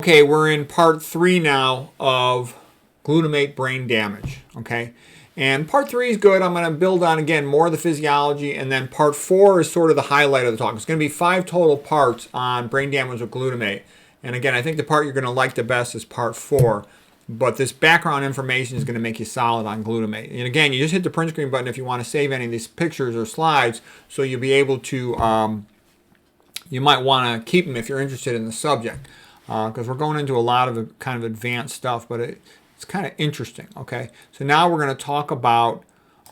Okay, we're in part 3 now of glutamate brain damage, okay? And part 3 is good. I'm going to build on, again, more of the physiology, and then part 4 is sort of the highlight of the talk. It's going to be 5 total parts on brain damage with glutamate. And again, I think the part you're going to like the best is part 4. But this background information is going to make you solid on glutamate. And again, you just hit the print screen button if you want to save any of these pictures or slides, so you'll be able to, you might want to keep them if you're interested in the subject. Because we're going into a lot of kind of advanced stuff, but it's kind of interesting, okay? So now we're going to talk about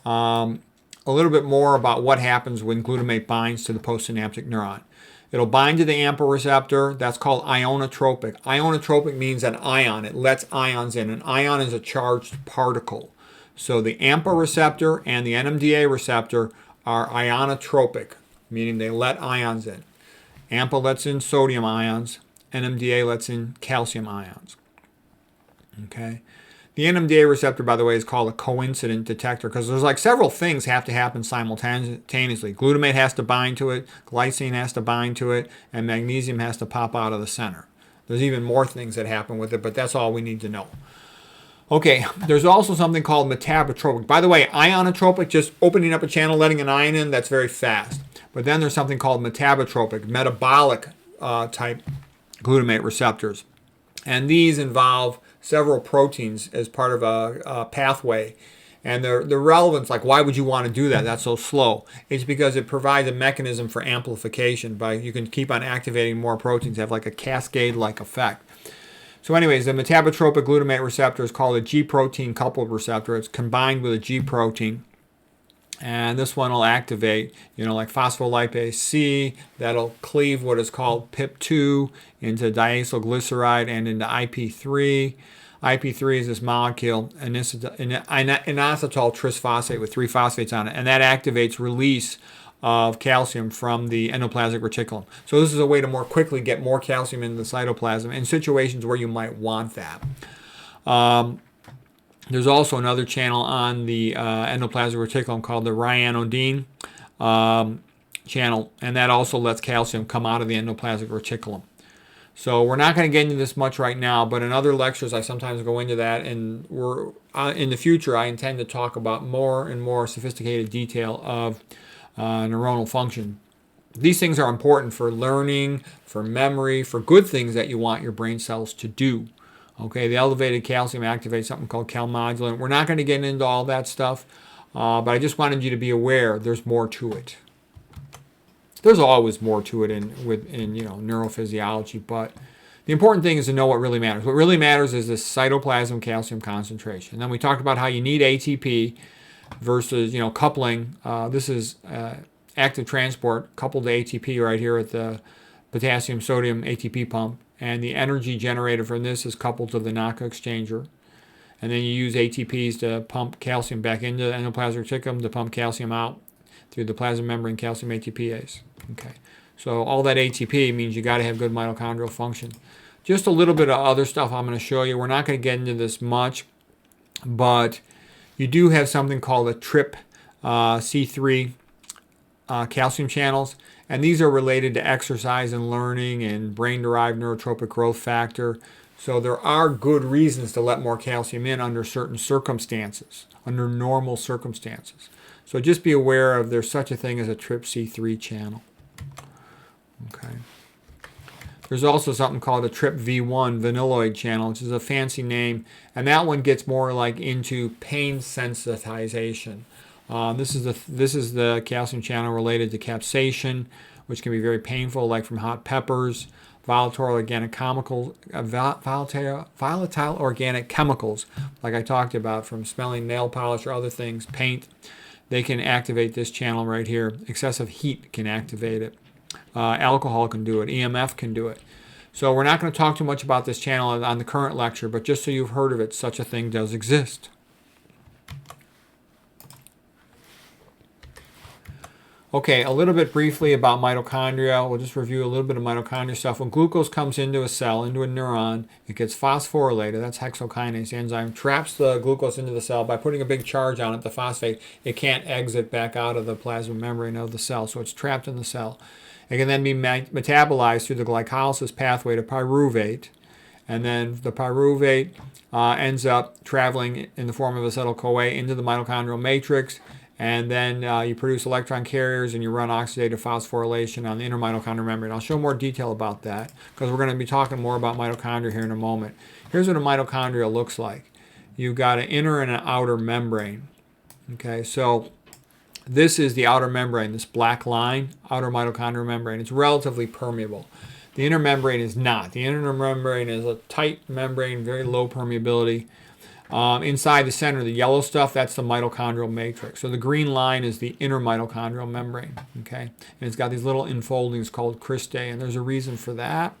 a little bit more about what happens when glutamate binds to the postsynaptic neuron. It'll bind to the AMPA receptor. That's called ionotropic. Ionotropic means an ion. It lets ions in. An ion is a charged particle. So the AMPA receptor and the NMDA receptor are ionotropic, meaning they let ions in. AMPA lets in sodium ions. NMDA lets in calcium ions. Okay. The NMDA receptor, by the way, is called a coincident detector because there's like several things have to happen simultaneously. Glutamate has to bind to it, glycine has to bind to it, and magnesium has to pop out of the center. There's even more things that happen with it, but that's all we need to know. Okay, there's also something called metabotropic. By the way, ionotropic, just opening up a channel, letting an ion in, that's very fast. But then there's something called metabotropic, metabolic type glutamate receptors. And these involve several proteins as part of a pathway. And the relevance, like why would you want to do that? That's so slow. It's because it provides a mechanism for amplification. You can keep on activating more proteins, have like a cascade-like effect. So anyways, the metabotropic glutamate receptor is called a G protein coupled receptor. It's combined with a G protein. And this one will activate, like phospholipase C. That'll cleave what is called PIP2 into diacylglyceride and into IP3. IP3 is this molecule, inositol trisphosphate with 3 phosphates on it. And that activates release of calcium from the endoplasmic reticulum. So this is a way to more quickly get more calcium into the cytoplasm in situations where you might want that. There's also another channel on the endoplasmic reticulum called the ryanodine channel, and that also lets calcium come out of the endoplasmic reticulum. So we're not going to get into this much right now, but in other lectures I sometimes go into that, and in the future I intend to talk about more and more sophisticated detail of neuronal function. These things are important for learning, for memory, for good things that you want your brain cells to do. Okay, the elevated calcium activates something called calmodulin. We're not going to get into all that stuff, but I just wanted you to be aware there's more to it. There's always more to it in neurophysiology, but the important thing is to know what really matters. What really matters is this cytoplasm calcium concentration. And then we talked about how you need ATP versus coupling. This is active transport coupled to ATP right here at the potassium sodium ATP pump. And the energy generated from this is coupled to the NACA exchanger. And then you use ATPs to pump calcium back into the endoplasmic reticulum to pump calcium out through the plasma membrane calcium ATPase. Okay, so all that ATP means you got to have good mitochondrial function. Just a little bit of other stuff I'm going to show you. We're not going to get into this much, but you do have something called a TRPC3 calcium channels. And these are related to exercise and learning and brain-derived neurotropic growth factor. So there are good reasons to let more calcium in under certain circumstances, under normal circumstances. So just be aware of there's such a thing as a TRPC3 channel. Okay. There's also something called a TRPV1 vanilloid channel, which is a fancy name. And that one gets more like into pain sensitization. This is the calcium channel related to capsaicin, which can be very painful, like from hot peppers, volatile organic chemicals, like I talked about, from smelling nail polish or other things, paint. They can activate this channel right here. Excessive heat can activate it. Alcohol can do it. EMF can do it. So we're not going to talk too much about this channel on the current lecture, but just so you've heard of it, such a thing does exist. Okay, a little bit briefly about mitochondria. We'll just review a little bit of mitochondria stuff. When glucose comes into a cell, into a neuron, it gets phosphorylated. That's hexokinase. The enzyme traps the glucose into the cell. By putting a big charge on it, the phosphate, it can't exit back out of the plasma membrane of the cell, so it's trapped in the cell. It can then be metabolized through the glycolysis pathway to pyruvate, and then the pyruvate ends up traveling in the form of acetyl-CoA into the mitochondrial matrix, and then you produce electron carriers and you run oxidative phosphorylation on the inner mitochondrial membrane. I'll show more detail about that because we're going to be talking more about mitochondria here in a moment. Here's what a mitochondria looks like. You've got an inner and an outer membrane. Okay, so this is the outer membrane, this black line, outer mitochondrial membrane. It's relatively permeable. The inner membrane is not. The inner membrane is a tight membrane, very low permeability. Inside the center, the yellow stuff, that's the mitochondrial matrix. So the green line is the inner mitochondrial membrane. Okay, and it's got these little enfoldings called cristae, and there's a reason for that.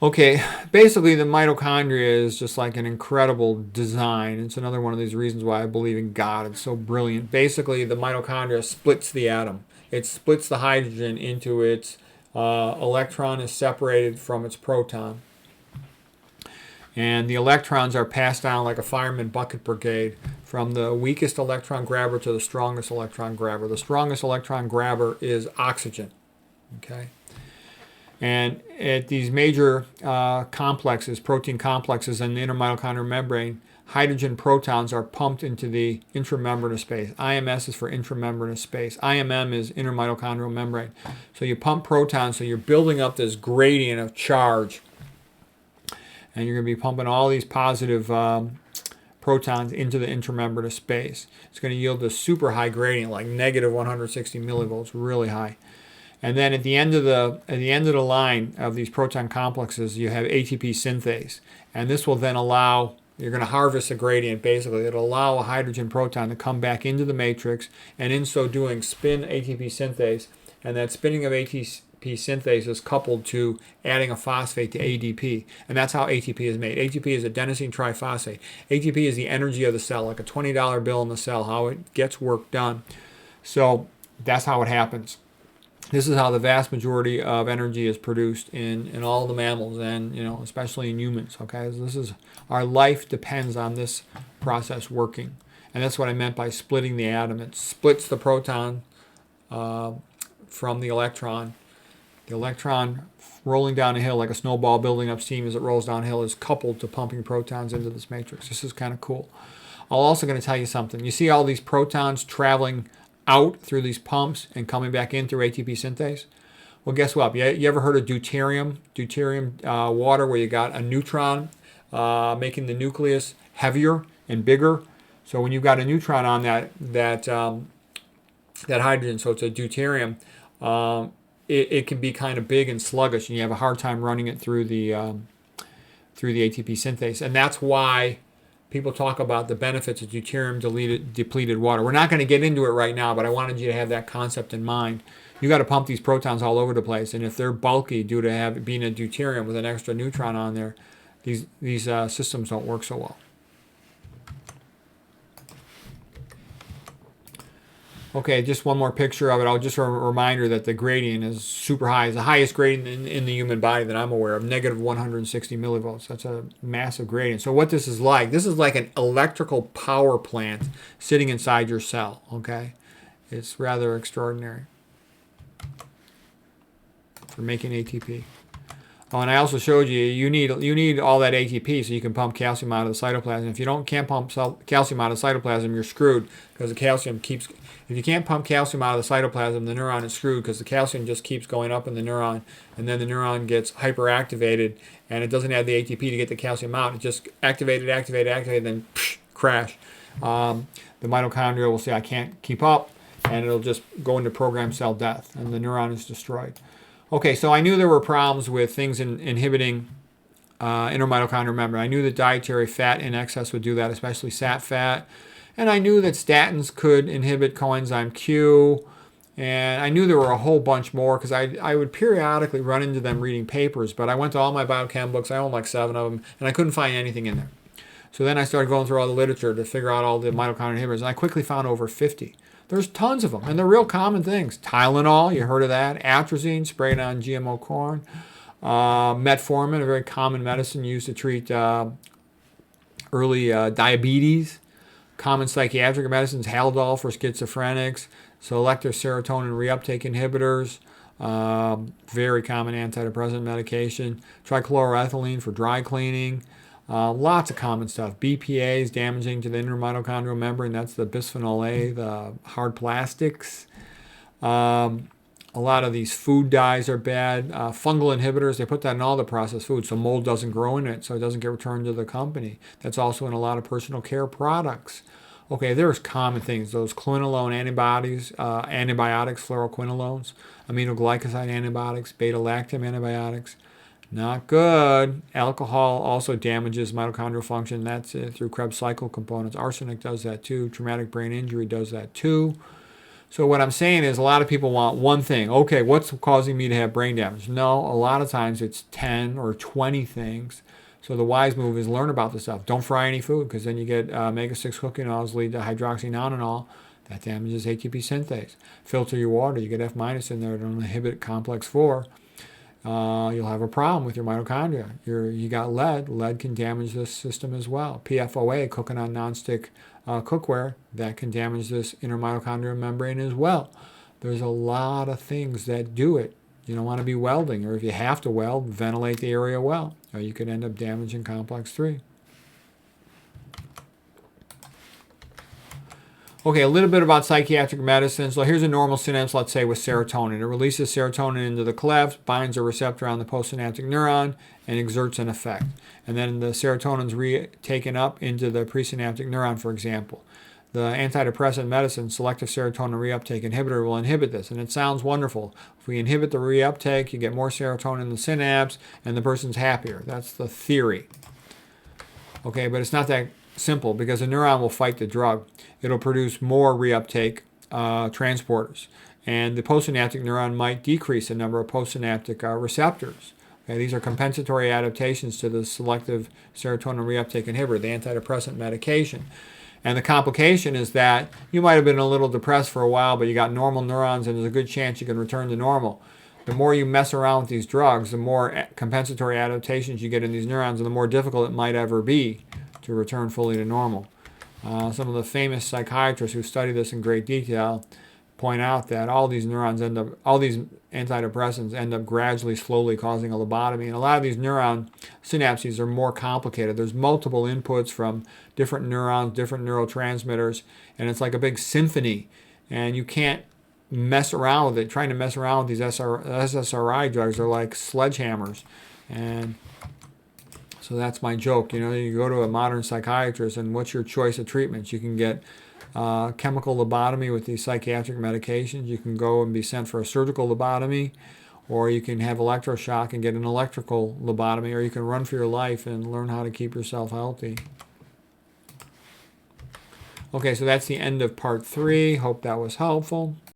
Okay, basically the mitochondria is just like an incredible design. It's another one of these reasons why I believe in God. It's so brilliant. Basically, the mitochondria splits the atom. It splits the hydrogen into its electron is separated from its proton. And the electrons are passed down like a fireman bucket brigade from the weakest electron grabber to the strongest electron grabber. The strongest electron grabber is oxygen. Okay. And at these major complexes, protein complexes in the inner mitochondrial membrane, hydrogen protons are pumped into the intramembranous space. IMS is for intramembranous space. IMM is inner mitochondrial membrane. So you pump protons, so you're building up this gradient of charge. And you're going to be pumping all these positive protons into the intramembranous space. It's going to yield a super high gradient, like negative 160 millivolts, really high. And then at the end of the line of these proton complexes, you have ATP synthase, and this will then allow, you're going to harvest a gradient. Basically, it'll allow a hydrogen proton to come back into the matrix, and in so doing, spin ATP synthase, and that spinning of ATP synthase is coupled to adding a phosphate to ADP, and that's how ATP is made. ATP is adenosine triphosphate. ATP is the energy of the cell, like a $20 bill in the cell, how it gets work done. So that's how it happens. This is how the vast majority of energy is produced in all the mammals, and especially in humans. Okay, so this is, our life depends on this process working, and that's what I meant by splitting the atom. It splits the proton from the electron. The electron rolling down a hill like a snowball building up steam as it rolls downhill is coupled to pumping protons into this matrix. This is kind of cool. I'm also going to tell you something. You see all these protons traveling out through these pumps and coming back in through ATP synthase? Well, guess what? You ever heard of deuterium? Deuterium water, where you got a neutron making the nucleus heavier and bigger. So when you've got a neutron on that hydrogen, so it's a deuterium, it can be kind of big and sluggish, and you have a hard time running it through the ATP synthase. And that's why people talk about the benefits of deuterium-depleted water. We're not going to get into it right now, but I wanted you to have that concept in mind. You got to pump these protons all over the place, and if they're bulky due to being a deuterium with an extra neutron on there, these systems don't work so well. Okay, just one more picture of it. I'll just a reminder that the gradient is super high. It's the highest gradient in the human body that I'm aware of, negative 160 millivolts. That's a massive gradient. So what this is like an electrical power plant sitting inside your cell, okay? It's rather extraordinary for making ATP. Oh, and I also showed you need all that ATP so you can pump calcium out of the cytoplasm. If you can't pump calcium out of the cytoplasm, you're screwed, because the calcium keeps. If you can't pump calcium out of the cytoplasm, the neuron is screwed, because the calcium just keeps going up in the neuron, and then the neuron gets hyperactivated, and it doesn't have the ATP to get the calcium out. It just activated, then crash. The mitochondria will say, I can't keep up, and it'll just go into programmed cell death, and the neuron is destroyed. Okay, so I knew there were problems with things inhibiting inner mitochondrial membrane. I knew that dietary fat in excess would do that, especially sat fat. And I knew that statins could inhibit coenzyme Q. And I knew there were a whole bunch more, because I would periodically run into them reading papers. But I went to all my biochem books. I own like 7 of them, and I couldn't find anything in there. So then I started going through all the literature to figure out all the mitochondrial inhibitors, and I quickly found over 50. There's tons of them, and they're real common things. Tylenol, you heard of that. Atrazine, sprayed on GMO corn. Metformin, a very common medicine used to treat early diabetes. Common psychiatric medicines, Haldol for schizophrenics. Selective serotonin reuptake inhibitors. Very common antidepressant medication. Trichloroethylene for dry cleaning. Lots of common stuff. BPA is damaging to the inner mitochondrial membrane. That's the bisphenol A, the hard plastics. A lot of these food dyes are bad. Fungal inhibitors, they put that in all the processed foods so mold doesn't grow in it, so it doesn't get returned to the company. That's also in a lot of personal care products. Okay, there's common things. Those quinolone antibodies, antibiotics, fluoroquinolones, aminoglycoside antibiotics, beta-lactam antibiotics. Not good. Alcohol also damages mitochondrial function. That's through Krebs cycle components. Arsenic does that too. Traumatic brain injury does that too. So what I'm saying is a lot of people want one thing. Okay, what's causing me to have brain damage? No, a lot of times it's 10 or 20 things. So the wise move is learn about this stuff. Don't fry any food because then you get omega-6 cooking oils lead to hydroxynonenal. That damages ATP synthase. Filter your water. You get F- in there to inhibit complex 4. You'll have a problem with your mitochondria. You got lead. Lead can damage this system as well. PFOA, cooking on nonstick cookware, that can damage this inner mitochondrial membrane as well. There's a lot of things that do it. You don't want to be welding, or if you have to weld, ventilate the area well, or you could end up damaging complex 3. Okay, a little bit about psychiatric medicine. So here's a normal synapse, let's say, with serotonin. It releases serotonin into the cleft, binds a receptor on the postsynaptic neuron, and exerts an effect. And then the serotonin's taken up into the presynaptic neuron, for example. The antidepressant medicine, selective serotonin reuptake inhibitor, will inhibit this. And it sounds wonderful. If we inhibit the reuptake, you get more serotonin in the synapse, and the person's happier. That's the theory. Okay, but it's not that simple because the neuron will fight the drug. It'll produce more reuptake transporters. And the postsynaptic neuron might decrease the number of postsynaptic receptors. Okay, these are compensatory adaptations to the selective serotonin reuptake inhibitor, the antidepressant medication. And the complication is that you might have been a little depressed for a while, but you got normal neurons and there's a good chance you can return to normal. The more you mess around with these drugs, the more compensatory adaptations you get in these neurons and the more difficult it might ever be to return fully to normal. Some of the famous psychiatrists who study this in great detail point out that all these antidepressants end up gradually, slowly causing a lobotomy. And a lot of these neuron synapses are more complicated. There's multiple inputs from different neurons, different neurotransmitters, and it's like a big symphony. And you can't mess around with it. Trying to mess around with these SSRI drugs are like sledgehammers. And so that's my joke. You go to a modern psychiatrist, and what's your choice of treatments? You can get chemical lobotomy with these psychiatric medications. You can go and be sent for a surgical lobotomy, or you can have electroshock and get an electrical lobotomy, or you can run for your life and learn how to keep yourself healthy. Okay, so that's the end of part 3. Hope that was helpful.